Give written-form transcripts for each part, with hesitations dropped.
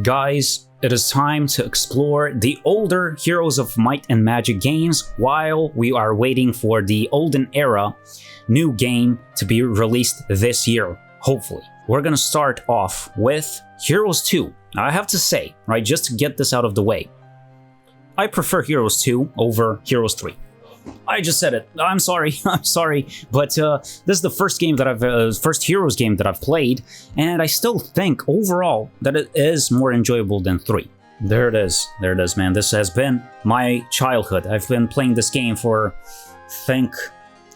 Guys, it is time to explore the older Heroes of Might and Magic games while we are waiting for the Olden Era new game to be released this year, hopefully. We're gonna start off with Heroes 2. I have to say, right, just to get this out of the way, I prefer Heroes 2 over Heroes 3. I just said it. I'm sorry. I'm sorry, but this is the first game that first Heroes game that I've played, and I still think overall that it is more enjoyable than 3. There it is. There it is, man. This has been my childhood. I've been playing this game for, I think,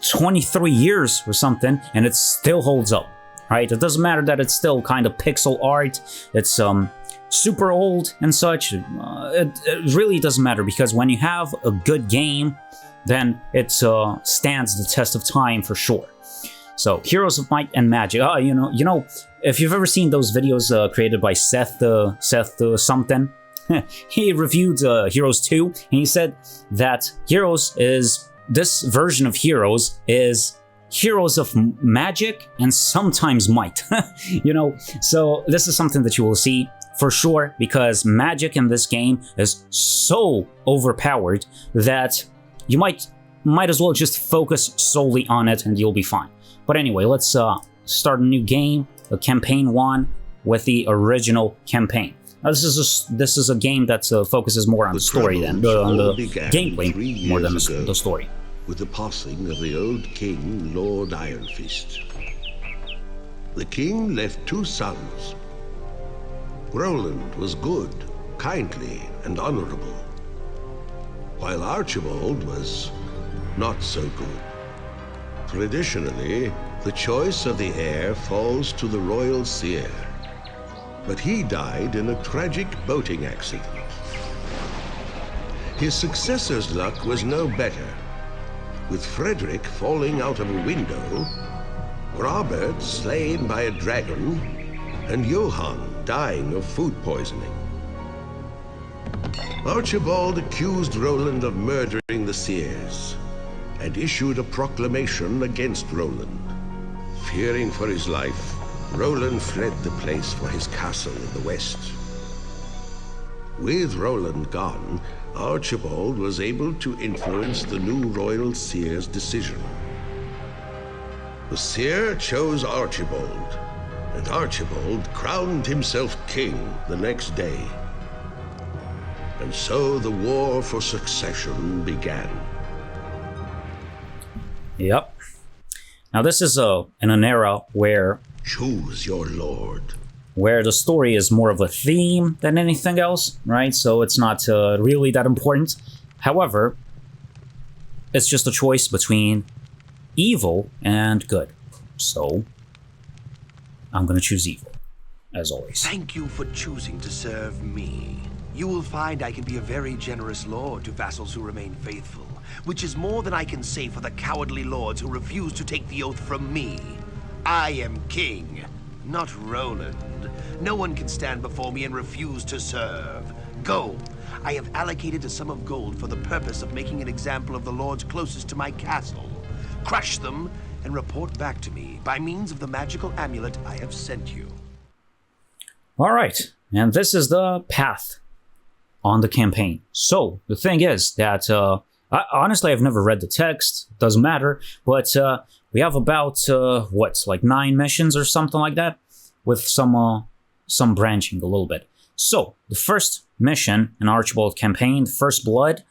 23 years or something, and it still holds up. Right? It doesn't matter that it's still kind of pixel art. It's super old and such. It really doesn't matter, because when you have a good game, then it stands the test of time for sure. So, Heroes of Might and Magic. You know, if you've ever seen those videos created by Seth something, he reviewed Heroes 2, and he said that this version of Heroes is Heroes of Magic and sometimes Might. You know, so this is something that you will see for sure, because magic in this game is so overpowered that you might as well just focus solely on it and you'll be fine. But anyway, let's start a new game, a campaign 1 with the original campaign. Now, this is a game that focuses more on the story than on the gameplay more than the story. With the passing of the old king, Lord Iron Fist. The king left 2 sons. Roland was good, kindly, and honorable, while Archibald was not so good. Traditionally, the choice of the heir falls to the royal seer, but he died in a tragic boating accident. His successor's luck was no better, with Frederick falling out of a window, Robert slain by a dragon, and Johann dying of food poisoning. Archibald accused Roland of murdering the seers and issued a proclamation against Roland. Fearing for his life, Roland fled the place for his castle in the west. With Roland gone, Archibald was able to influence the new royal seer's decision. The seer chose Archibald, and Archibald crowned himself king the next day. And so the war for succession began. Yep. Now this is in an era where choose your lord, where the story is more of a theme than anything else, right? So it's not really that important. However, it's just a choice between evil and good. So I'm gonna choose evil, as always. Thank you for choosing to serve me. You will find I can be a very generous lord to vassals who remain faithful, which is more than I can say for the cowardly lords who refuse to take the oath from me. I am king, not Roland. No one can stand before me and refuse to serve. Go. I have allocated a sum of gold for the purpose of making an example of the lords closest to my castle. Crush them and report back to me by means of the magical amulet I have sent you. All right, and this is the path on the campaign. So the thing is that honestly, I've never read the text. Doesn't matter, but we have about like 9 missions or something like that, with some branching a little bit. So the first mission in Archibald campaign, First Blood,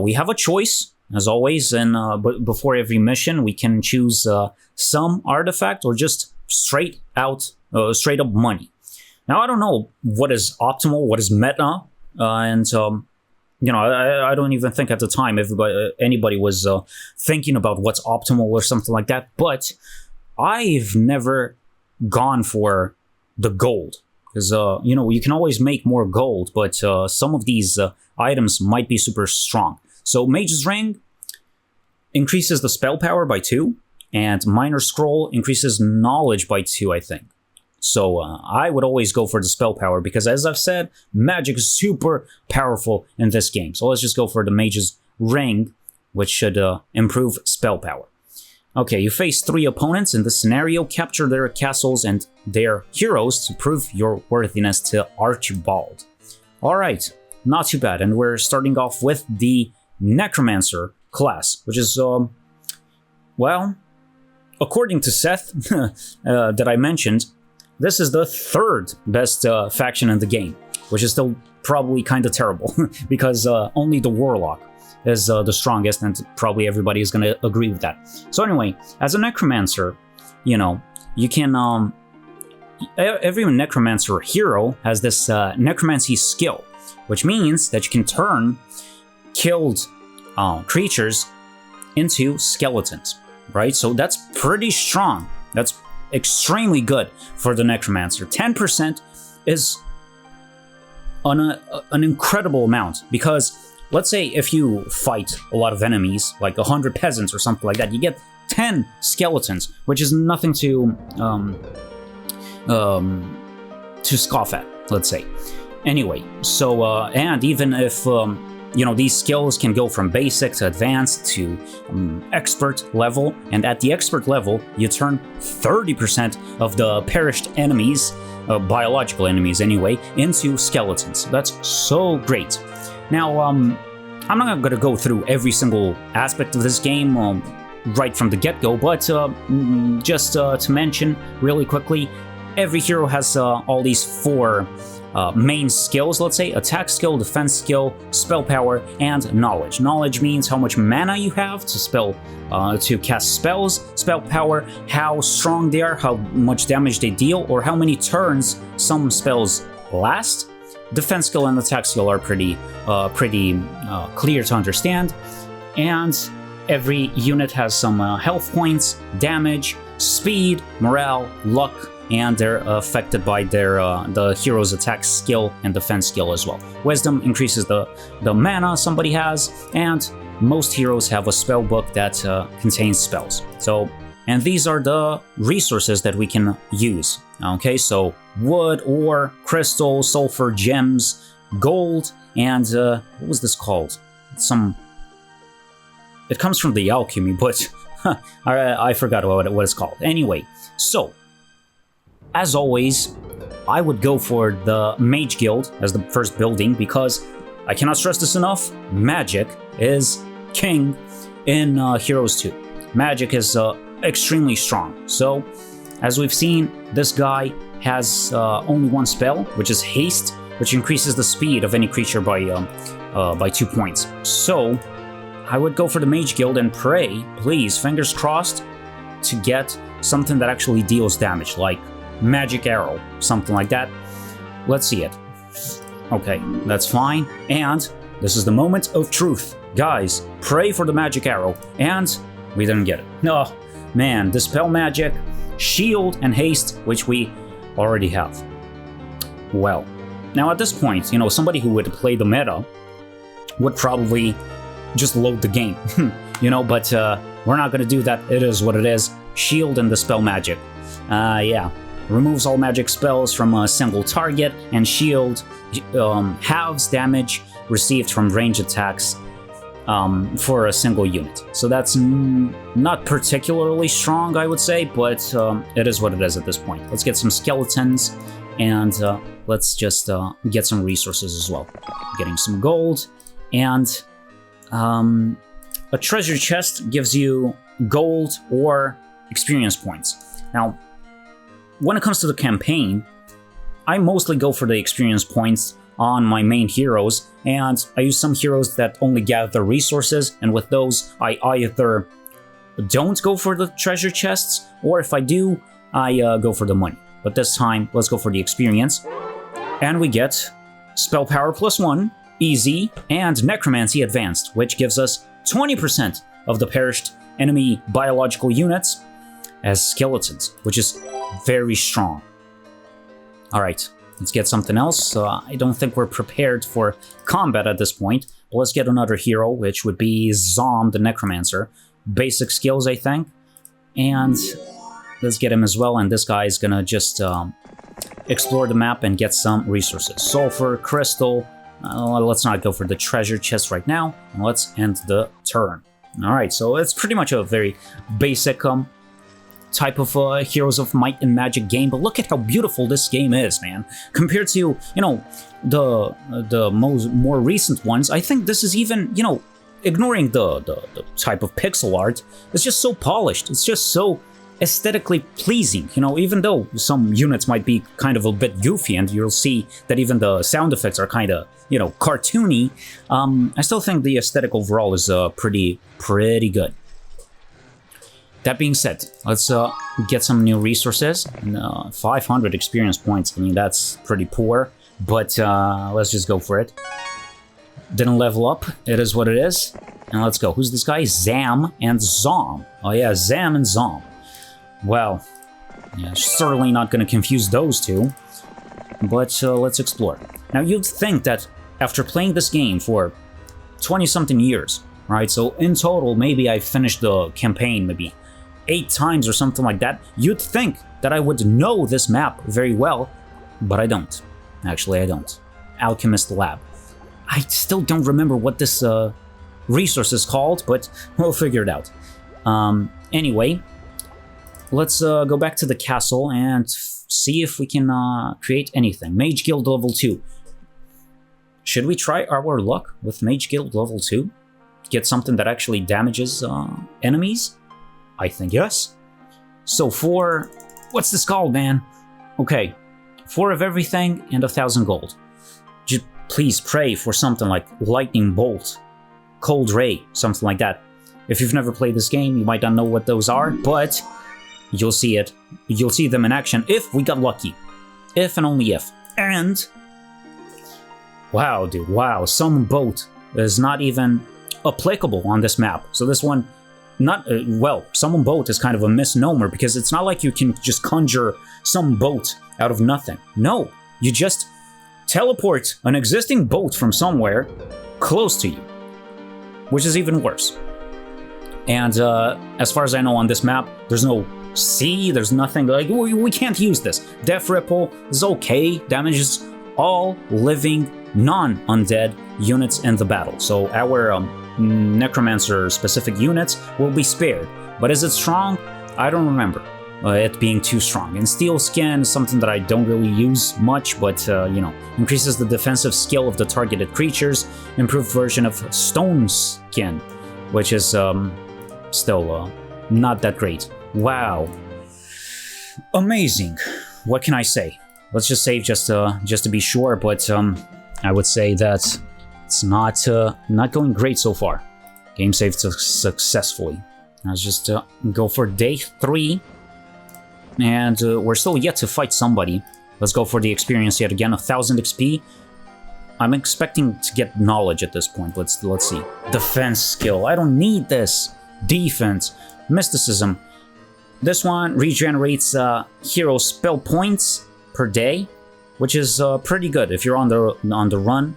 we have a choice as always, and before every mission we can choose some artifact or just straight up money. Now I don't know what is optimal, what is meta, and you know, I don't even think at the time anybody was thinking about what's optimal or something like that. But I've never gone for the gold, because you know, you can always make more gold, but some of these items might be super strong. So Mage's Ring increases the spell power by 2, and Minor Scroll increases knowledge by 2, I think. So I would always go for the spell power, because as I've said, magic is super powerful in this game. So let's just go for the Mage's Ring, which should improve spell power. Okay, you face 3 opponents in this scenario. Capture their castles and their heroes to prove your worthiness to Archibald. Alright, not too bad. And we're starting off with the Necromancer class, which is, well, according to Seth, that I mentioned, this is the 3rd best faction in the game, which is still probably kind of terrible, because only the Warlock is the strongest, and probably everybody is going to agree with that. So anyway, as a Necromancer, you know, you can, every Necromancer hero has this Necromancy skill, which means that you can turn killed creatures into skeletons, right? So that's pretty strong. That's extremely good for the Necromancer. 10% is an incredible amount, because let's say if you fight a lot of enemies, like 100 peasants or something like that, you get 10 skeletons, which is nothing to scoff at, let's say. Anyway, so, and even if, you know, these skills can go from basic to advanced to expert level, and at the expert level, you turn 30% of the perished enemies, biological enemies anyway, into skeletons. That's so great. Now, I'm not going to go through every single aspect of this game right from the get-go, but just to mention really quickly, every hero has all these 4 main skills, let's say: attack skill, defense skill, spell power, and knowledge. Knowledge means how much mana you have to cast spells. Spell power, how strong they are, how much damage they deal, or how many turns some spells last. Defense skill and attack skill are pretty clear to understand, and every unit has some health points, damage, speed, morale, luck, and they're affected by their the hero's attack skill and defense skill as well. Wisdom increases the mana somebody has, and most heroes have a spell book that contains spells. So, and these are the resources that we can use. Okay, so wood, ore, crystal, sulfur, gems, gold, and what was this called? It comes from the alchemy, but I forgot what it's called. Anyway, so as always, I would go for the Mage Guild as the first building, because I cannot stress this enough, magic is king in Heroes 2. Magic is extremely strong. So, as we've seen, this guy has only 1 spell, which is Haste, which increases the speed of any creature by 2 points. So, I would go for the Mage Guild and pray, please, fingers crossed, to get something that actually deals damage, like Magic Arrow, something like that. Let's see it. Okay, that's fine. And this is the moment of truth. Guys, pray for the Magic Arrow, and we didn't get it. Oh, man, Dispel Magic, Shield, and Haste, which we already have. Well, now at this point, you know, somebody who would play the meta would probably just load the game, you know, but we're not going to do that. It is what it is. Shield and Dispel Magic. Yeah. Removes all magic spells from a single target, and Shield halves damage received from range attacks for a single unit. So that's not particularly strong, I would say, but it is what it is at this point. Let's get some skeletons, and let's just get some resources as well. Getting some gold, and a treasure chest gives you gold or experience points. Now, when it comes to the campaign, I mostly go for the experience points on my main heroes, and I use some heroes that only gather resources, and with those, I either don't go for the treasure chests, or if I do, I go for the money. But this time, let's go for the experience. And we get Spell Power +1, Easy, and Necromancy Advanced, which gives us 20% of the perished enemy biological units as skeletons, which is very strong. Alright, let's get something else. I don't think we're prepared for combat at this point, but let's get another hero, which would be Zom the Necromancer. Basic skills, I think. And let's get him as well, and this guy is gonna just explore the map and get some resources. Sulfur, crystal. Let's not go for the treasure chest right now, and let's end the turn. Alright, so it's pretty much a very basic type of Heroes of Might and Magic game, but look at how beautiful this game is, man. Compared to, you know, the more recent ones, I think this is even, you know, ignoring the type of pixel art, it's just so polished. It's just so aesthetically pleasing, you know, even though some units might be kind of a bit goofy and you'll see that even the sound effects are kind of, you know, cartoony, I still think the aesthetic overall is pretty good. That being said, let's get some new resources. 500 experience points, I mean, that's pretty poor, but let's just go for it. Didn't level up, it is what it is. And let's go. Who's this guy? Zam and Zom. Oh yeah, Zam and Zom. Well, yeah, certainly not going to confuse those two, but let's explore. Now, you'd think that after playing this game for 20-something years, right, so in total, maybe I finished the campaign maybe 8 times or something like that, you'd think that I would know this map very well, but I don't. Actually, I don't. Alchemist Lab. I still don't remember what this resource is called, but we'll figure it out. Anyway, let's go back to the castle and see if we can create anything. Mage Guild level 2. Should we try our luck with Mage Guild level 2? Get something that actually damages enemies? I think yes. So for... what's this called, man? Okay, 4 of everything and 1,000 gold. Just please pray for something like Lightning Bolt, Cold Ray, something like that. If you've never played this game, you might not know what those are, but... you'll see it. You'll see them in action if we got lucky. If and only if. And... wow, dude, wow. Summon Boat is not even applicable on this map. So this one, not... well, Summon Boat is kind of a misnomer because it's not like you can just conjure some boat out of nothing. No, you just teleport an existing boat from somewhere close to you. Which is even worse. And as far as I know on this map, there's no sea, there's nothing, like, we can't use this. Death Ripple is okay, damages all living, non-undead units in the battle. So our Necromancer-specific units will be spared. But is it strong? I don't remember it being too strong. And Steel Skin is something that I don't really use much, but, you know, increases the defensive skill of the targeted creatures, improved version of Stone Skin, which is still not that great. Wow. Amazing. What can I say? Let's just save just to be sure, but I would say that it's not going great so far. Game saved successfully. Let's just go for day 3. And we're still yet to fight somebody. Let's go for the experience yet again, 1,000 XP. I'm expecting to get knowledge at this point. Let's see. Defense skill. I don't need this. Defense. Mysticism. This one regenerates hero spell points per day, which is pretty good if you're on the run.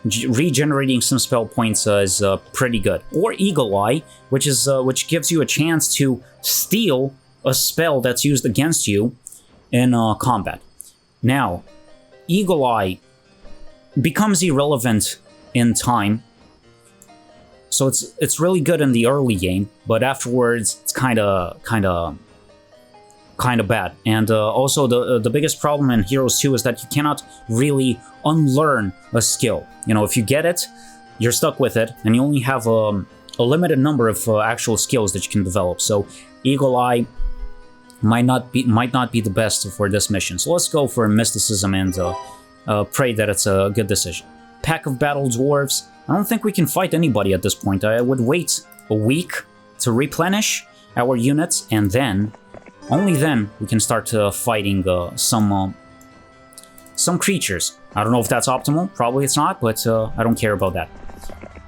Regenerating some spell points is pretty good. Or Eagle Eye, which gives you a chance to steal a spell that's used against you in combat. Now, Eagle Eye becomes irrelevant in time, so it's really good in the early game, but afterwards it's kind of bad. And also the biggest problem in Heroes 2 is that you cannot really unlearn a skill. You know, if you get it, you're stuck with it, and you only have a limited number of actual skills that you can develop. So Eagle Eye might not be the best for this mission. So let's go for Mysticism and pray that it's a good decision. Pack of Battle Dwarves. I don't think we can fight anybody at this point. I would wait a week to replenish our units, and then, only then, we can start fighting some creatures. I don't know if that's optimal. Probably it's not, but I don't care about that.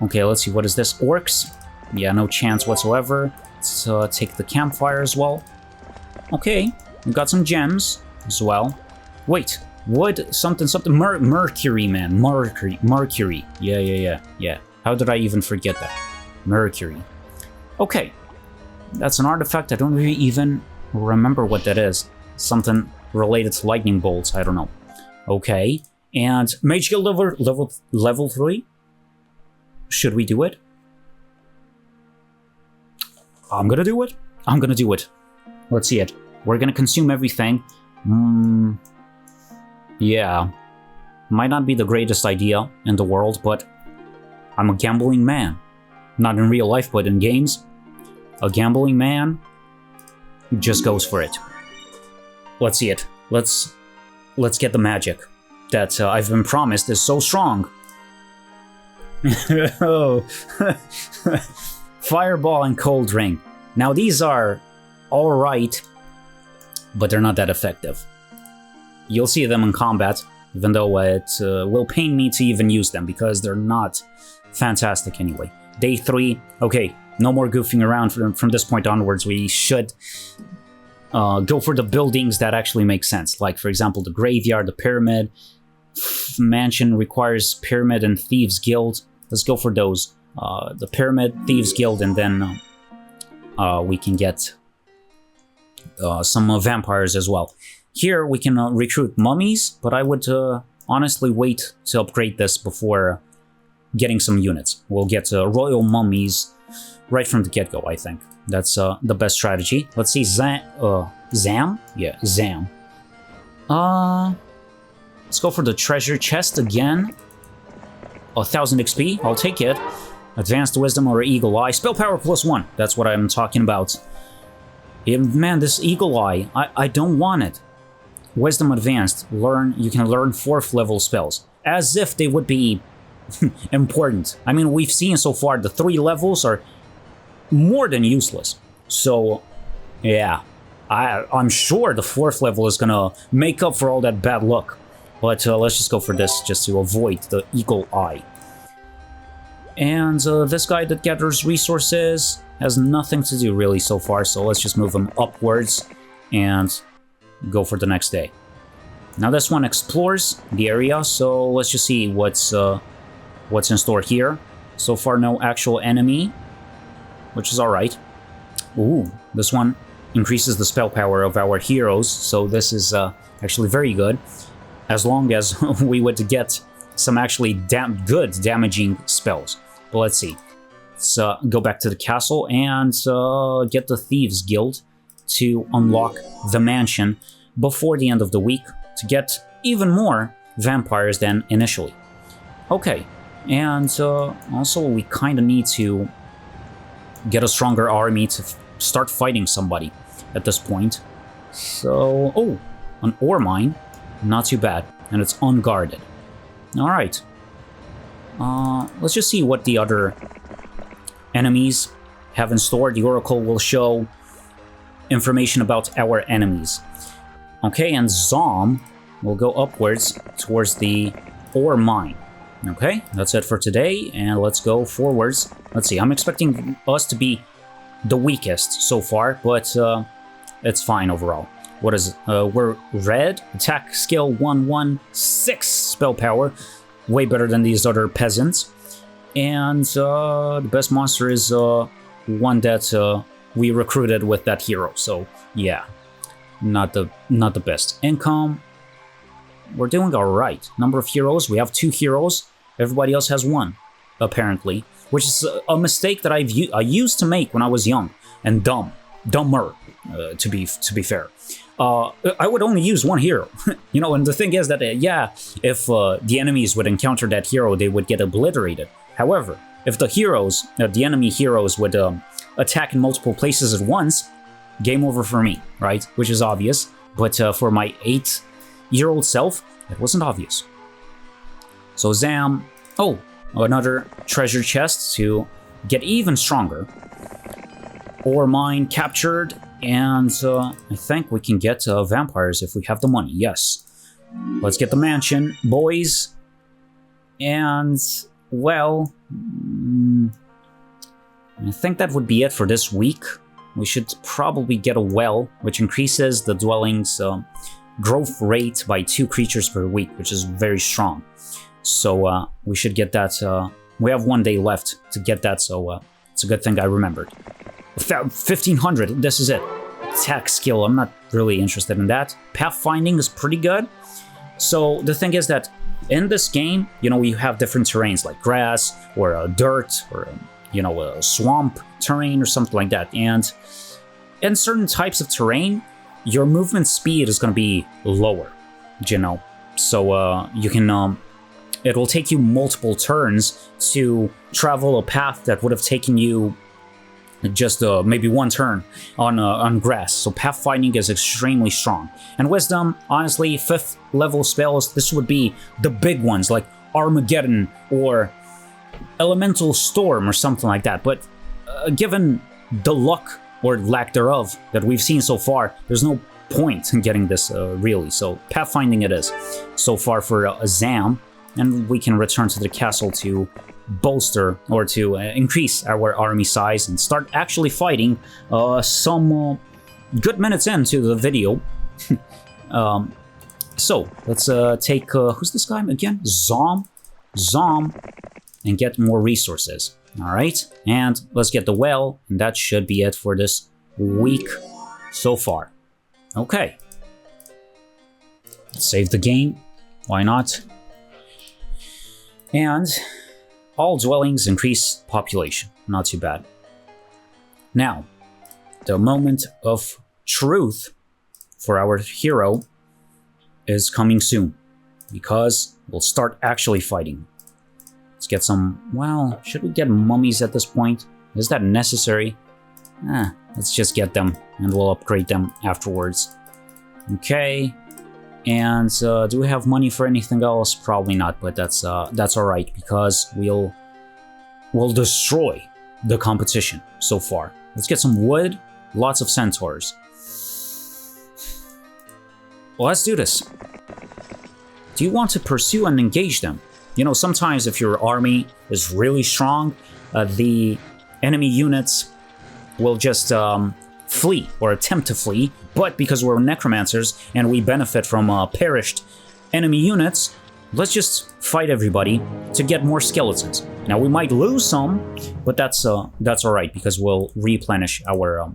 Okay, let's see. What is this? Orcs? Yeah, no chance whatsoever. Let's take the campfire as well. Okay, we got some gems as well. Wait, wood, something, Mercury, man. Mercury. Yeah. How did I even forget that? Mercury. Okay, that's an artifact. I don't really even remember what that is. Something related to lightning bolts. I don't know. Okay, and Mage Guild level 3. Should we do it? I'm gonna do it. I'm gonna do it. Let's see it. We're gonna consume everything. Yeah. Might not be the greatest idea in the world, but I'm a gambling man. Not in real life, but in games. A gambling man just goes for it. Let's see it. Let's get the magic that I've been promised is so strong. Oh. Fireball and Cold Ring. Now these are alright, but they're not that effective. You'll see them in combat, even though it will pain me to even use them because they're not fantastic anyway. Day 3, okay, no more goofing around from this point onwards. We should go for the buildings that actually make sense. Like, for example, the graveyard, the pyramid. Mansion requires pyramid and thieves guild. Let's go for those. The pyramid, thieves guild, and then we can get some vampires as well. Here we can recruit mummies, but I would honestly wait to upgrade this before getting some units. We'll get royal mummies right from the get-go, I think. That's the best strategy. Let's see, Zam? Yeah, Zam. Let's go for the treasure chest again. 1000 XP, I'll take it. Advanced Wisdom or Eagle Eye. Spell power +1, that's what I'm talking about. Yeah, man, this Eagle Eye, I don't want it. Wisdom Advanced, you can learn 4th level spells. As if they would be important. I mean, we've seen so far the 3 levels are more than useless. So, yeah, I'm sure the 4th level is gonna make up for all that bad luck. But let's just go for this, just to avoid the Eagle Eye. And this guy that gathers resources has nothing to do really so far, so let's just move him upwards and go for the next day. Now this one explores the area, so let's just see what's in store here. So far, no actual enemy, which is alright. Ooh, this one increases the spell power of our heroes, so this is actually very good. As long as we would get some actually good damaging spells. But let's see. Let's go back to the castle and get the Thieves Guild to unlock the mansion before the end of the week to get even more vampires than initially. Okay, and also we kind of need to get a stronger army to start fighting somebody at this point. So, oh, an ore mine. Not too bad, and it's unguarded. Alright. Let's just see what the other enemies have in store. The Oracle will show information about our enemies. Okay, and Zom will go upwards towards the ore mine. Okay, that's it for today, and let's go forwards. Let's see, I'm expecting us to be the weakest so far, but it's fine overall. What is it? We're red, attack skill 116 spell power, way better than these other peasants. And the best monster is one that we recruited with that hero. So yeah, not the best. Income, we're doing all right. Number of heroes, we have 2 heroes. Everybody else has 1, apparently, which is a mistake that I used to make when I was young and dumber, to be fair. I would only use 1 hero, you know, and the thing is that, yeah, if the enemies would encounter that hero, they would get obliterated. However, if the enemy heroes would attack in multiple places at once, game over for me, right? Which is obvious, but for my 8-year-old self, it wasn't obvious. So Zam, oh, another treasure chest to get even stronger. Ore mine captured. And I think we can get vampires if we have the money, yes. Let's get the mansion, boys. And, well, I think that would be it for this week. We should probably get a well, which increases the dwelling's growth rate by 2 creatures per week, which is very strong. So we should get that. We have 1 day left to get that, so it's a good thing I remembered. 1500, this is it. Attack skill, I'm not really interested in that. Pathfinding is pretty good. So the thing is that in this game, you know, you have different terrains like grass or dirt or you know, a swamp terrain or something like that. And in certain types of terrain, your movement speed is going to be lower, you know. So you can, it will take you multiple turns to travel a path that would have taken you just maybe one turn on grass. So pathfinding is extremely strong. And wisdom, honestly, 5th level spells, this would be the big ones like Armageddon or Elemental Storm or something like that. But given the luck or lack thereof that we've seen so far, there's no point in getting this really. So pathfinding it is so far for Zam, and we can return to the castle to bolster or to increase our army size and start actually fighting some good minutes into the video. So let's take who's this guy again? Zom, and get more resources. All right, and let's get the well, and that should be it for this week so far. Okay, let's save the game. Why not? And all dwellings increase population. Not too bad. Now, the moment of truth for our hero is coming soon, because we'll start actually fighting. Let's get some, well, should we get mummies at this point? Is that necessary? Let's just get them, and we'll upgrade them afterwards. Okay. And do we have money for anything else? Probably not, but that's all right, because we'll destroy the competition so far. Let's get some wood, lots of centaurs. Well, let's do this. Do you want to pursue and engage them? You know, sometimes if your army is really strong, the enemy units will just flee or attempt to flee, but because we're necromancers and we benefit from perished enemy units, let's just fight everybody to get more skeletons. Now we might lose some, but that's all right, because we'll replenish our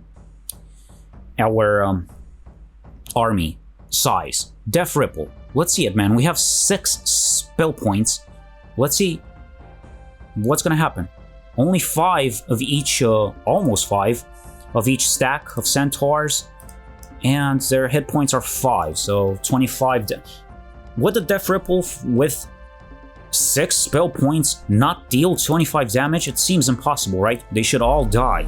army size. Death Ripple. Let's see it, man. We have 6 spell points. Let's see what's gonna happen. Only 5 of each, almost 5 of each stack of centaurs, and their hit points are 5, so 25. Would the Death Ripple with 6 spell points not deal 25 damage? It seems impossible, right? They should all die.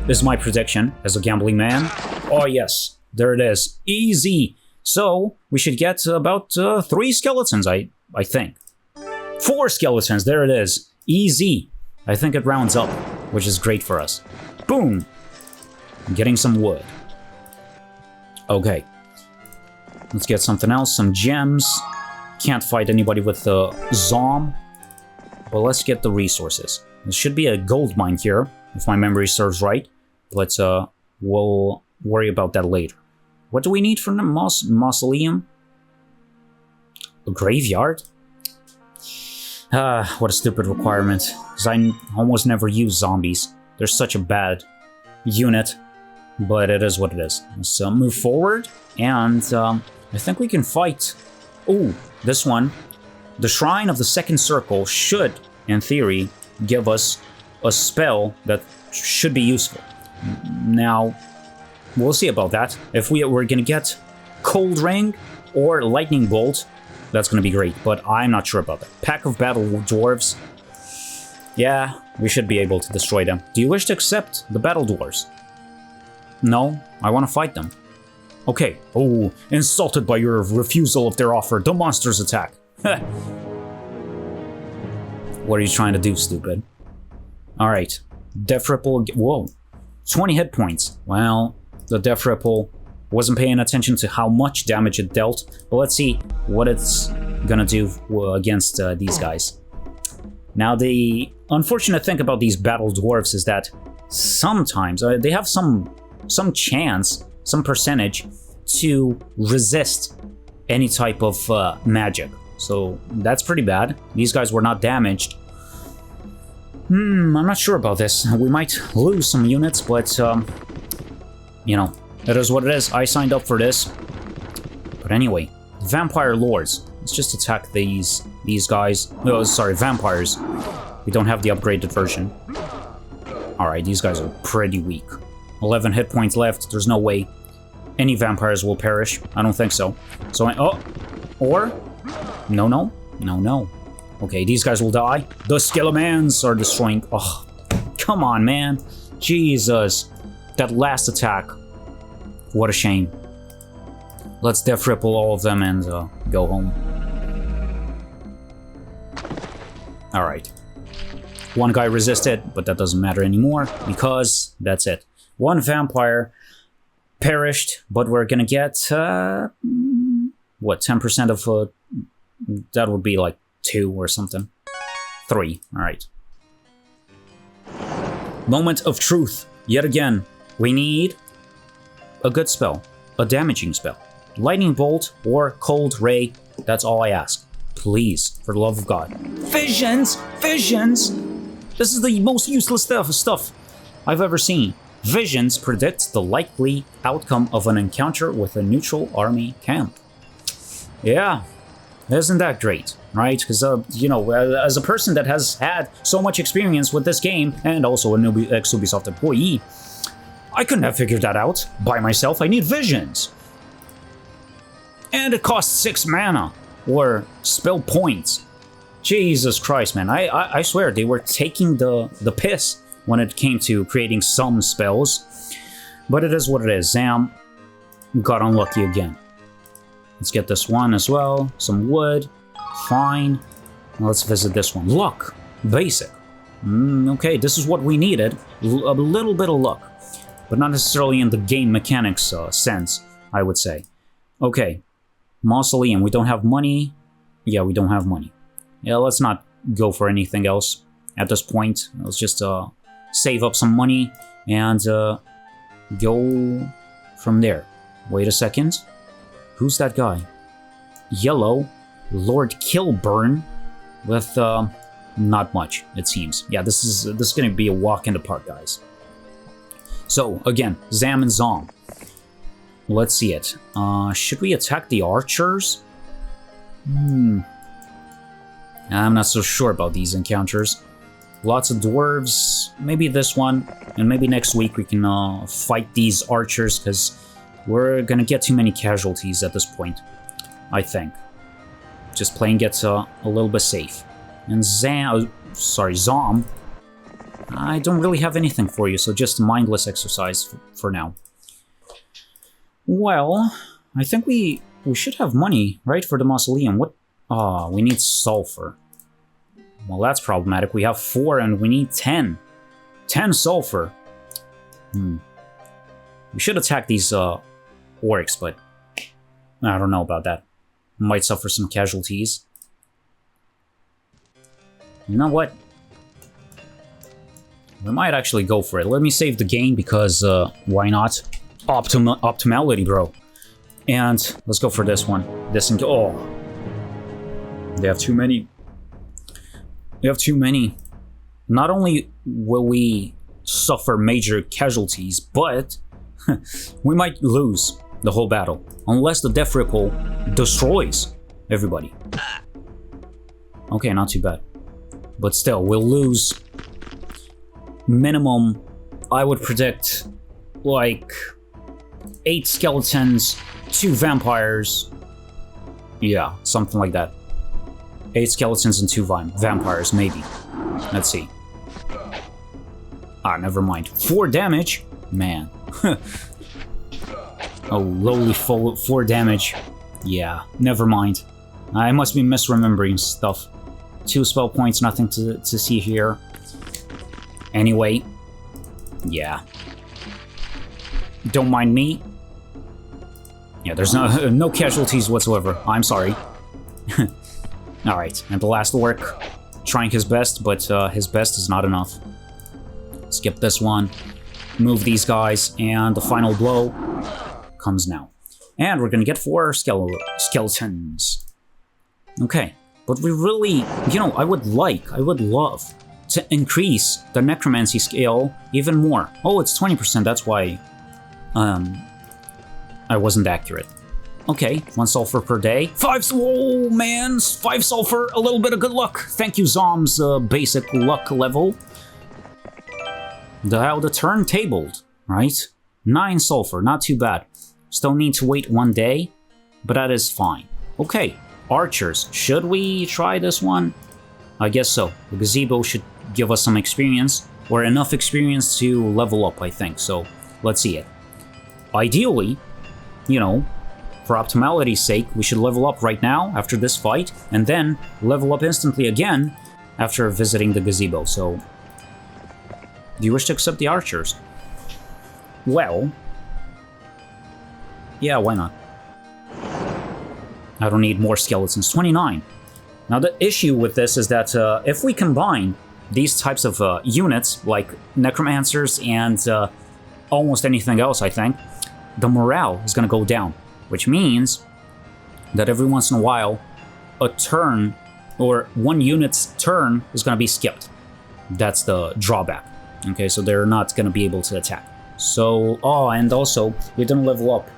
This is my prediction as a gambling man. Oh yes, there it is. Easy. So we should get about 3 skeletons, I think. 4 skeletons, there it is. Easy. I think it rounds up, which is great for us. Boom. I'm getting some wood. Okay. Let's get something else, some gems. Can't fight anybody with the Zom. But let's get the resources. There should be a gold mine here, if my memory serves right. But we'll worry about that later. What do we need from the mausoleum? A graveyard? What a stupid requirement. Because I almost never use zombies. They're such a bad unit. But it is what it is. Let's move forward. And I think we can fight. Ooh, this one. The Shrine of the Second Circle should, in theory, give us a spell that should be useful. Now, we'll see about that. If we're going to get Cold Ring or Lightning Bolt, that's going to be great, but I'm not sure about that. Pack of Battle Dwarves. Yeah, we should be able to destroy them. Do you wish to accept the Battle Dwarves? No, I want to fight them. Okay. Oh, insulted by your refusal of their offer. The monsters attack. What are you trying to do, stupid? Alright. Death Ripple. Whoa. 20 hit points. Well, the Death Ripple wasn't paying attention to how much damage it dealt. But let's see what it's gonna do against these guys. Now, the unfortunate thing about these Battle Dwarves is that sometimes they have some chance, some percentage to resist any type of magic. So that's pretty bad. These guys were not damaged. I'm not sure about this. We might lose some units, but you know, it is what it is. I signed up for this. But anyway, Vampire Lords. Let's just attack these guys. Oh, sorry, vampires. We don't have the upgraded version. Alright, these guys are pretty weak. 11 hit points left. There's no way any vampires will perish. I don't think so. So or... No. Okay, these guys will die. The Skelemans are destroying... Oh, come on, man. Jesus. That last attack. What a shame. Let's death ripple all of them and go home. Alright. One guy resisted, but that doesn't matter anymore because that's it. One vampire perished, but we're gonna get, what, 10% of, that would be like 2 or something. 3, alright. Moment of truth. Yet again, we need a good spell, a damaging spell. Lightning bolt or cold ray, that's all I ask. Please, for the love of God. Visions! Visions! This is the most useless stuff I've ever seen. Visions predicts the likely outcome of an encounter with a neutral army camp. Yeah, isn't that great, right? Because, you know, as a person that has had so much experience with this game, and also a new Ex-Ubisoft employee, I couldn't have figured that out by myself. I need visions. And it costs 6 mana, or spell points. Jesus Christ, man. I swear, they were taking the piss when it came to creating some spells. But it is what it is. Zam got unlucky again. Let's get this one as well. Some wood. Fine. Let's visit this one. Luck. Basic. Okay, this is what we needed. A little bit of luck. But not necessarily in the game mechanics sense, I would say. Okay. Mausoleum. We don't have money. Yeah, we don't have money. Yeah, let's not go for anything else at this point. Let's just save up some money and go from there. Wait a second. Who's that guy? Yellow. Lord Kilburn. With not much, it seems. Yeah, this is going to be a walk in the park, guys. So, again, Zam and Zom. Let's see it. Should we attack the archers? I'm not so sure about these encounters. Lots of dwarves. Maybe this one. And maybe next week we can fight these archers, because we're gonna get too many casualties at this point, I think. Just playing it a little bit safe. And Zom. I don't really have anything for you, so just mindless exercise for now. Well, I think we should have money, right, for the mausoleum. What? Ah, we need sulfur. Well, that's problematic. We have 4 and we need 10. 10 sulfur. We should attack these orcs, but I don't know about that. Might suffer some casualties. You know what? We might actually go for it. Let me save the game because why not? Optimality, bro. And let's go for this one. Oh, they have too many. They have too many. Not only will we suffer major casualties, but we might lose the whole battle unless the Death Ripple destroys everybody. Okay, not too bad. But still, we'll lose minimum, I would predict, like 8 skeletons, 2 vampires. Yeah, something like that. 8 skeletons and 2 vampires, maybe. Let's see. Ah, never mind. 4 damage? Man. Oh, lowly 4 damage. Yeah, never mind. I must be misremembering stuff. 2 spell points, nothing to see here. Anyway. Yeah. Don't mind me. Yeah, there's no casualties whatsoever. I'm sorry. Alright, and the last orc, trying his best, but his best is not enough. Skip this one, move these guys, and the final blow comes now. And we're gonna get 4 skeletons. Okay, but we really, you know, I would love to increase the necromancy scale even more. Oh, it's 20%, that's why I wasn't accurate. Okay, 1 sulfur per day. 5, oh man, 5 sulfur, a little bit of good luck. Thank you, Zom's basic luck level. The turntabled, right? 9 sulfur, not too bad. Still need to wait 1 day, but that is fine. Okay, archers. Should we try this one? I guess so. The gazebo should give us some experience, or enough experience to level up, I think. So, let's see it. Ideally, you know, for optimality's sake, we should level up right now after this fight, and then level up instantly again after visiting the gazebo. So, do you wish to accept the archers? Well, yeah, why not? I don't need more skeletons. 29. Now, the issue with this is that if we combine these types of units, like necromancers and almost anything else, I think, the morale is going to go down, which means that every once in a while, a turn or one unit's turn is going to be skipped. That's the drawback. Okay, so they're not going to be able to attack. So, oh, and also, we didn't level up.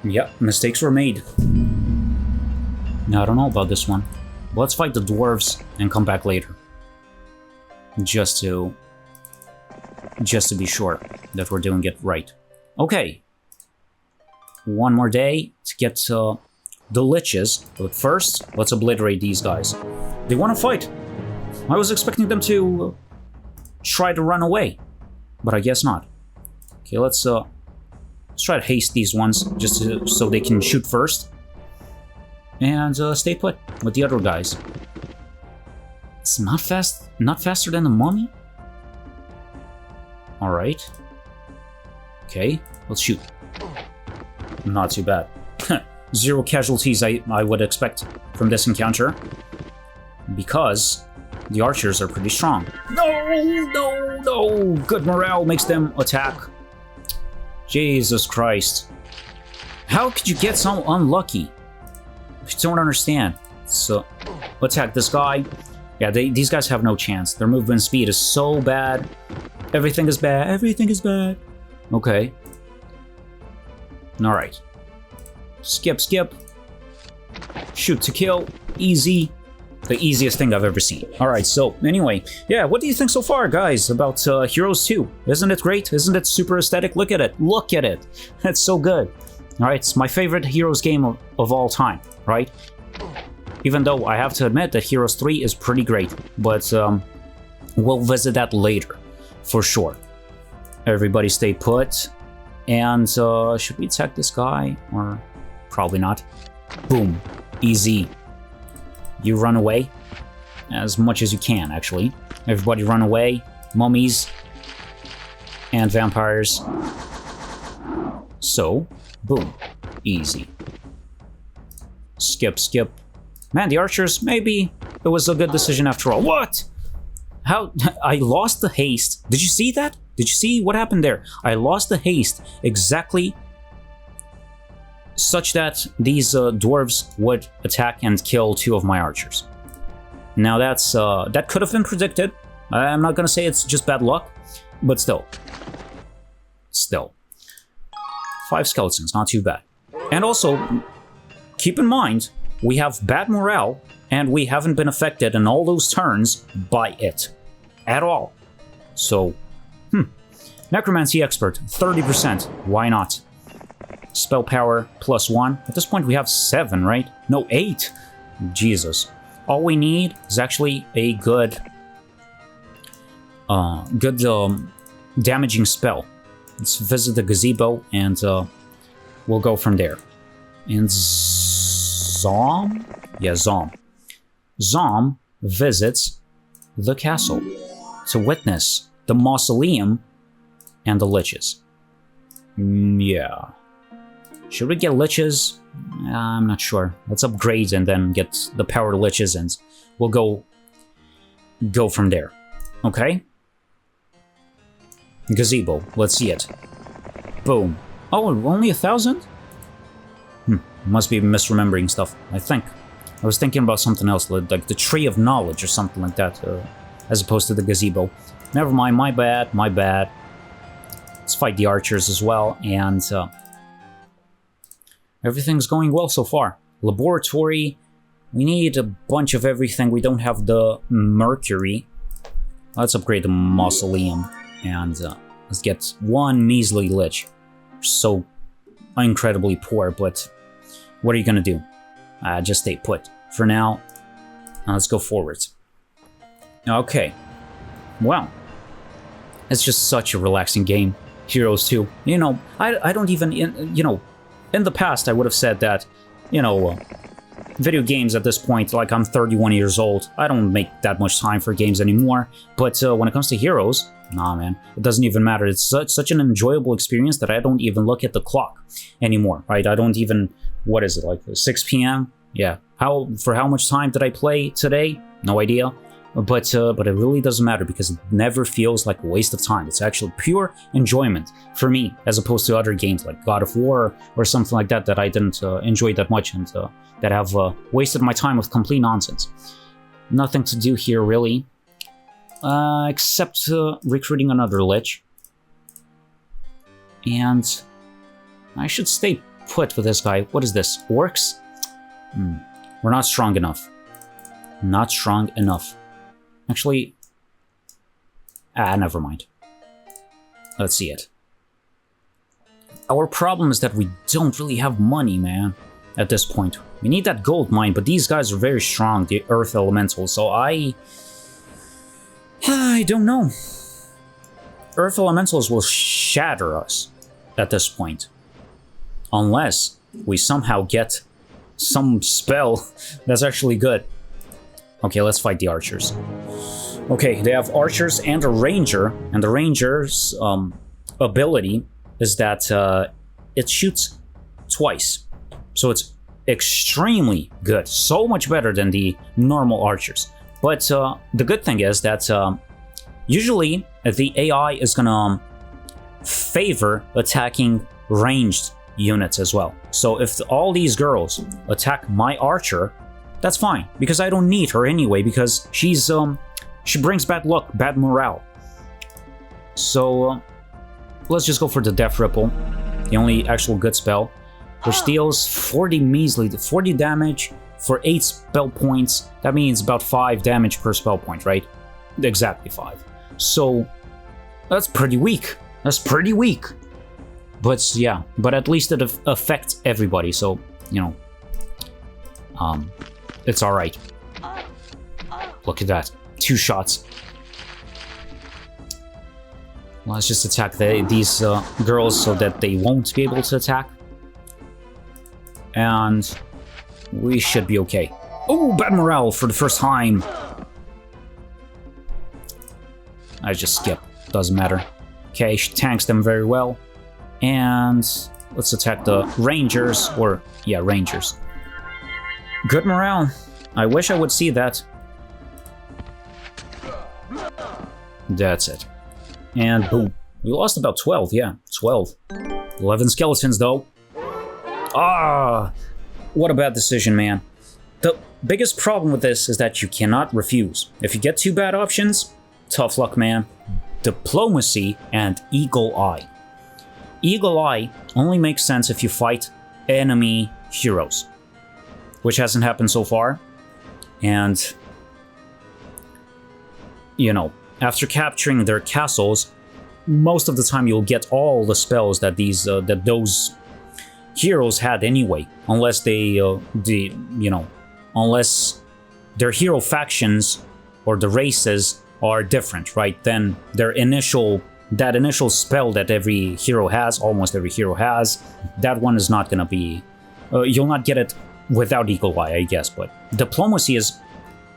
Yep, mistakes were made. Now, I don't know about this one. Let's fight the dwarves and come back later. Just to be sure that we're doing it right. Okay. 1 more day to get the liches. But first, let's obliterate these guys. They want to fight. I was expecting them to try to run away, but I guess not. Okay, let's try to haste these ones just so they can shoot first, and stay put with the other guys. It's not faster than the mummy. All right. Okay, let's shoot. Not too bad. 0 casualties I would expect from this encounter, because the archers are pretty strong. No! Good morale makes them attack. Jesus Christ. How could you get so unlucky? I don't understand. So, attack this guy. Yeah, these guys have no chance. Their movement speed is so bad. Everything is bad. Everything is bad. Okay. Alright. Skip. Shoot to kill. Easy. The easiest thing I've ever seen. Alright, so anyway, yeah, what do you think so far, guys, about Heroes 2? Isn't it great? Isn't it super aesthetic? Look at it. Look at it. It's so good. Alright, it's my favorite Heroes game of all time, right? Even though I have to admit that Heroes 3 is pretty great, but we'll visit that later, for sure. Everybody stay put. And should we attack this guy? Or probably not. Boom. Easy. You run away as much as you can, actually. Everybody run away. Mummies and vampires. So, boom. Easy. Skip. Man, the archers, maybe it was a good decision after all. What? How? I lost the haste. Did you see that? Did you see what happened there? I lost the haste exactly such that these dwarves would attack and kill 2 of my archers. Now that's that could have been predicted. I'm not gonna say it's just bad luck, but still. 5 skeletons, not too bad. And also, keep in mind, we have bad morale, and we haven't been affected in all those turns by it. At all. So, Necromancy Expert, 30%. Why not? Spell power, +1. At this point, we have 7, right? No, 8. Jesus. All we need is actually a good damaging spell. Let's visit the gazebo, and we'll go from there. And Zom? Yeah, Zom. Zom visits the castle to witness the mausoleum and the liches. Yeah. Should we get liches? I'm not sure. Let's upgrade and then get the power liches, and we'll go from there. Okay? Gazebo. Let's see it. Boom. Oh, only 1,000? Must be misremembering stuff, I think. I was thinking about something else, like the Tree of Knowledge or something like that, as opposed to the gazebo. Never mind, my bad. Let's fight the archers as well, and everything's going well so far. Laboratory, We need a bunch of everything. We don't have the mercury. Let's upgrade the mausoleum. And let's get one measly lich. So incredibly poor, but what are you gonna do? Just stay put. For now, let's go forwards. Okay. Well, it's just such a relaxing game. Heroes 2. You know, I don't even, you know, in the past I would have said that, you know, video games at this point, like I'm 31 years old, I don't make that much time for games anymore, but when it comes to Heroes, nah man, it doesn't even matter. It's such an enjoyable experience that I don't even look at the clock anymore, right? I don't even, what is it, like 6 p.m.? Yeah, for how much time did I play today? No idea. But it really doesn't matter because it never feels like a waste of time. It's actually pure enjoyment for me, as opposed to other games like God of War or something like that that I didn't enjoy that much and that have wasted my time with complete nonsense. Nothing to do here really, except recruiting another lich. And I should stay put with this guy. What is this? Orcs? We're not strong enough. Not strong enough. Actually, never mind. Let's see it. Our problem is that we don't really have money, man, at this point. We need that gold mine, but these guys are very strong, the Earth Elementals, so I don't know. Earth Elementals will shatter us at this point. Unless we somehow get some spell that's actually good. Okay, let's fight the archers. Okay, they have archers and a ranger, and the ranger's ability is that it shoots twice. So it's extremely good, so much better than the normal archers. But the good thing is that usually the AI is gonna favor attacking ranged units as well. So if all these girls attack my archer, that's fine, because I don't need her anyway, because she's she brings bad luck, bad morale. So let's just go for the Death Ripple, the only actual good spell, which deals 40 damage for 8 spell points. That means about 5 damage per spell point, right? Exactly 5. So that's pretty weak. That's pretty weak. But yeah, but at least it affects everybody, so, you know, it's alright. Look at that. 2 shots. Let's just attack these girls so that they won't be able to attack. And we should be okay. Oh, bad morale for the first time. I just skip. Doesn't matter. Okay, she tanks them very well. And let's attack the rangers, or, yeah, rangers. Good morale. I wish I would see that. That's it. And boom. We lost about 12, yeah, 12. 11 skeletons, though. Ah! What a bad decision, man. The biggest problem with this is that you cannot refuse. If you get 2 bad options, tough luck, man. Diplomacy and Eagle Eye. Eagle Eye only makes sense if you fight enemy heroes, which hasn't happened so far. And, you know, after capturing their castles, most of the time you'll get all the spells that those heroes had anyway, unless unless their hero factions or the races are different, right? Then that initial spell that every hero has, almost every hero has, that one is not gonna be, you'll not get it without Eagle Eye, I guess. But diplomacy is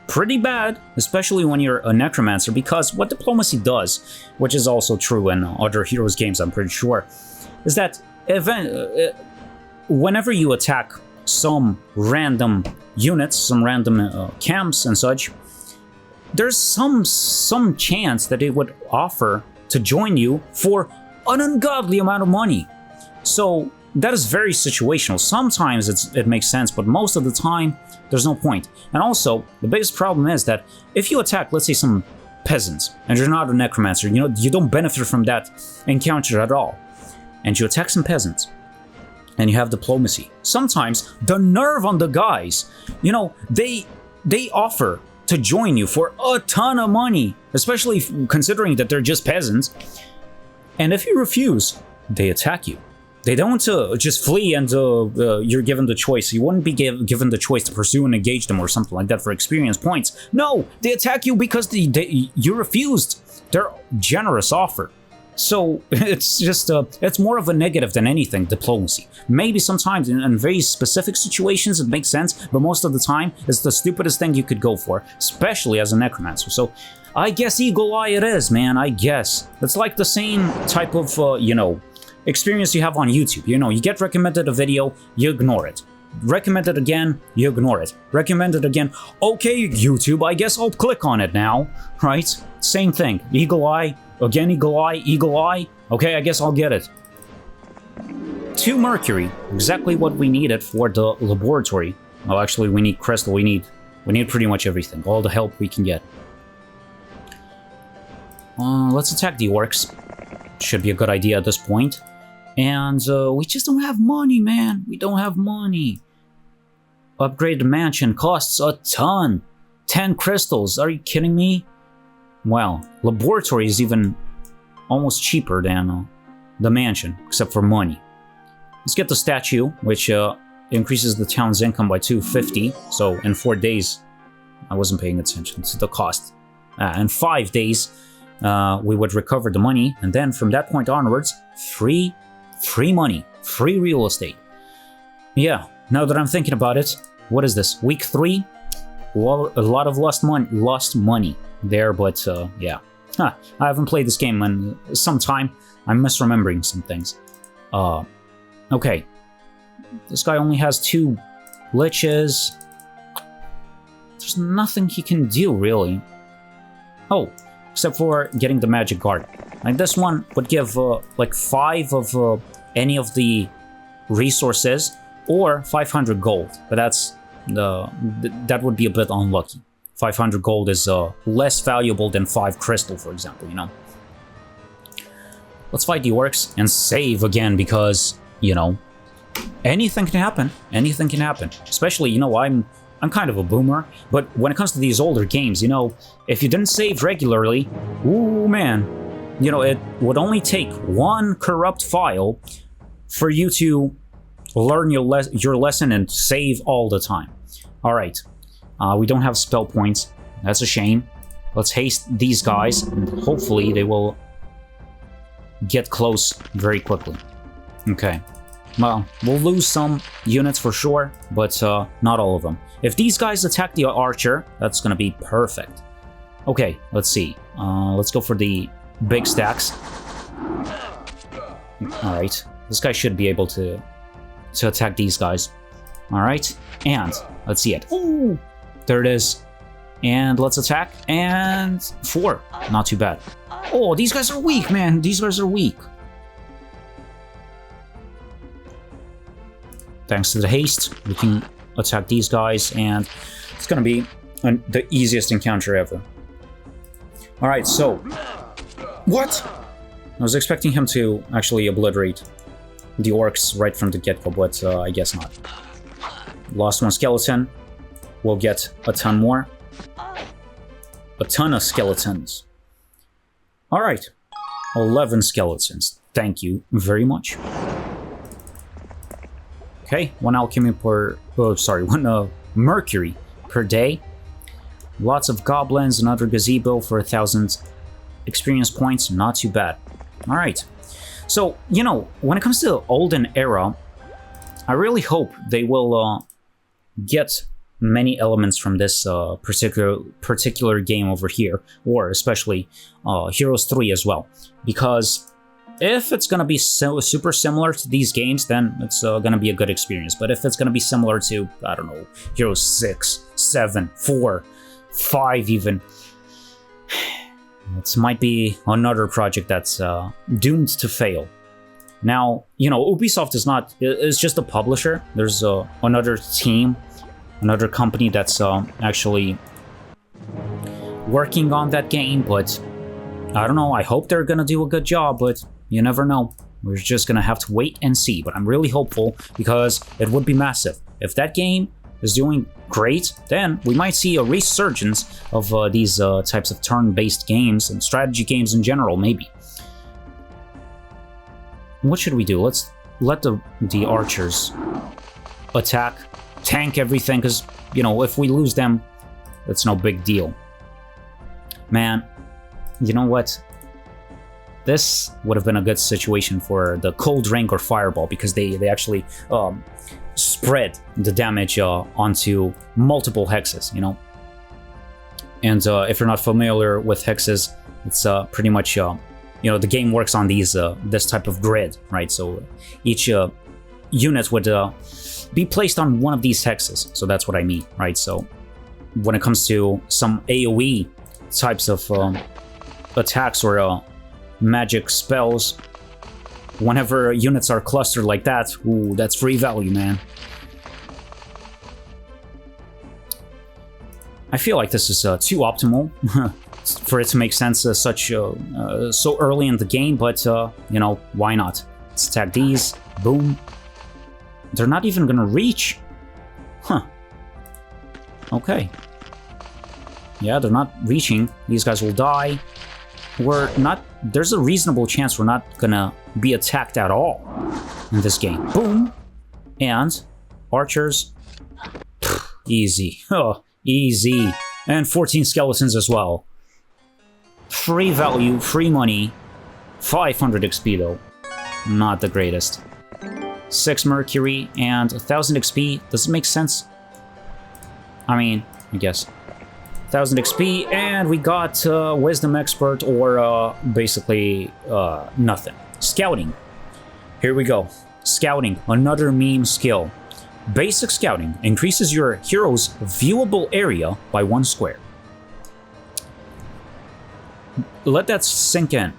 pretty bad, especially when you're a necromancer, because what diplomacy does, which is also true in other heroes games, I'm pretty sure, is that whenever you attack some random units, some random camps and such, there's some chance that it would offer to join you for an ungodly amount of money. So that is very situational. Sometimes it makes sense, but most of the time there's no point. And also, the biggest problem is that if you attack, let's say, some peasants, and you're not a necromancer, you don't benefit from that encounter at all, and you attack some peasants, and you have diplomacy. Sometimes the nerve on the guys, you know, they offer to join you for a ton of money, especially considering that they're just peasants. And if you refuse, they attack you. They don't just flee and you're given the choice. You wouldn't be given the choice to pursue and engage them or something like that for experience points. No, they attack you because you refused their generous offer. So it's just, it's more of a negative than anything, diplomacy. Maybe sometimes in very specific situations it makes sense, but most of the time it's the stupidest thing you could go for, especially as a necromancer. So I guess Eagle Eye it is, man, I guess. It's like the same type of, you know, experience you have on YouTube. You know, you get recommended a video, you ignore it. Recommended again, you ignore it. Recommended again, okay, YouTube, I guess I'll click on it now, right? Same thing, Eagle Eye, again Eagle Eye, okay, I guess I'll get it. 2 mercury, exactly what we needed for the laboratory. Well, actually, we need crystal, we need pretty much everything, all the help we can get. Let's attack the orcs. Should be a good idea at this point. And we just don't have money, man. We don't have money. Upgrade the mansion costs a ton. 10 crystals. Are you kidding me? Well, laboratory is even almost cheaper than the mansion, except for money. Let's get the statue, which increases the town's income by 250. So in 4 days, I wasn't paying attention to the cost. In 5 days, we would recover the money, and then from that point onwards, free money, free real estate. Yeah, now that I'm thinking about it, what is this, week 3? Well, a lot of lost money there, but yeah. I haven't played this game in some time. I'm misremembering some things. Okay. This guy only has 2 liches. There's nothing he can do, really. Oh, except for getting the magic guard. Like this one would give like 5 of any of the resources or 500 gold, but that's that would be a bit unlucky. 500 gold is less valuable than 5 crystal, for example, you know. Let's fight the orcs and save again because, you know, anything can happen. Anything can happen. Especially, you know, I'm kind of a boomer, but when it comes to these older games, you know, if you didn't save regularly, ooh man, you know, it would only take 1 corrupt file for you to learn your lesson and save all the time. All right, we don't have spell points. That's a shame. Let's haste these guys, and hopefully they will get close very quickly. Okay. Well, we'll lose some units for sure, but not all of them. If these guys attack the archer, that's gonna be perfect. Okay, let's see. Let's go for the big stacks. Alright, this guy should be able to attack these guys. Alright, and let's see it. Ooh, there it is. And let's attack, and 4. Not too bad. Oh, these guys are weak, man. These guys are weak. Thanks to the haste, we can attack these guys, and it's gonna be the easiest encounter ever. Alright, so... What? I was expecting him to actually obliterate the orcs right from the get-go, but I guess not. Lost 1 skeleton. We'll get a ton more. A ton of skeletons. Alright. 11 skeletons. Thank you very much. Okay, 1 alchemy per... Oh, sorry, 1 mercury per day. Lots of goblins, another gazebo for 1,000 experience points. Not too bad. Alright. So, you know, when it comes to Olden Era, I really hope they will get many elements from this particular game over here, or especially Heroes 3 as well. Because if it's gonna be super similar to these games, then it's gonna be a good experience. But if it's gonna be similar to, I don't know, Heroes 6, 7, 4, 5 even, it might be another project that's doomed to fail. Now, you know, Ubisoft is just a publisher. There's another team, another company that's actually working on that game, but I don't know, I hope they're gonna do a good job, but you never know. We're just gonna have to wait and see, but I'm really hopeful because it would be massive. If that game is doing great, then we might see a resurgence of these types of turn-based games and strategy games in general, maybe. What should we do? Let's let the archers attack, tank everything, because, you know, if we lose them, it's no big deal. Man, you know what? This would have been a good situation for the cold drink or fireball, because they actually spread the damage onto multiple hexes, you know? And if you're not familiar with hexes, it's pretty much, you know, the game works on these this type of grid, right? So each unit would be placed on one of these hexes, so that's what I mean, right? So when it comes to some AoE types of attacks or magic spells, whenever units are clustered like that, ooh, that's free value, man. I feel like this is too optimal for it to make sense so early in the game, but you know, why not? Let's attack these. Boom. They're not even gonna reach. Huh. Okay. Yeah, they're not reaching. These guys will die. We're not... There's a reasonable chance we're not gonna be attacked at all in this game. Boom. And archers. Easy. Oh, easy. And 14 skeletons as well. Free value, free money. 500 XP though. Not the greatest. 6 mercury and 1000 XP. Does it make sense? I mean, I guess. 1000 XP, and we got Wisdom Expert, or basically nothing. Scouting. Here we go. Scouting, another meme skill. Basic Scouting increases your hero's viewable area by 1 square. Let that sink in.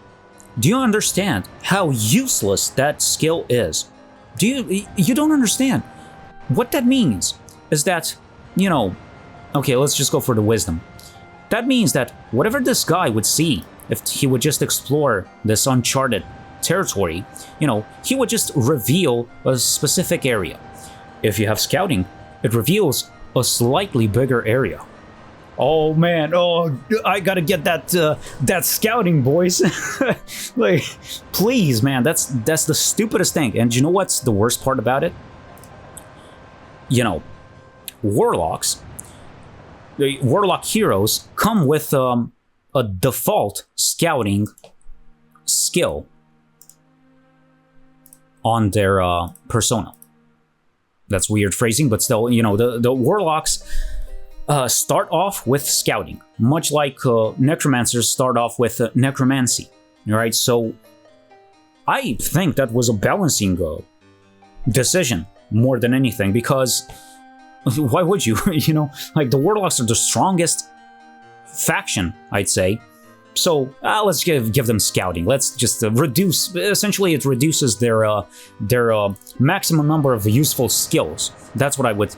Do you understand how useless that skill is? You don't understand. What that means is that, you know, okay, let's just go for the wisdom. That means that whatever this guy would see, if he would just explore this uncharted territory, you know, he would just reveal a specific area. If you have scouting, it reveals a slightly bigger area. Oh man, oh, I gotta get that that scouting, boys. Like, please, man, that's the stupidest thing. And you know what's the worst part about it? You know, warlocks, the warlock heroes come with a default scouting skill on their persona. That's weird phrasing, but still, you know, the warlocks start off with scouting, much like necromancers start off with necromancy. All right, so I think that was a balancing decision more than anything, because why would you? You know, like, the warlocks are the strongest faction, I'd say. So let's give them scouting. Let's just reduce. Essentially, it reduces their maximum number of useful skills. That's what I would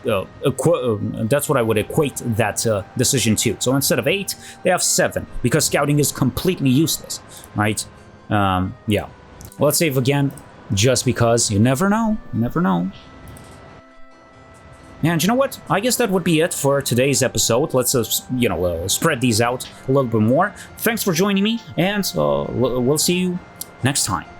equate that decision to. So instead of 8, they have 7, because scouting is completely useless, right? Yeah. Let's save again, just because you never know. You never know. And you know what? I guess that would be it for today's episode. Let's, you know, spread these out a little bit more. Thanks for joining me, and we'll see you next time.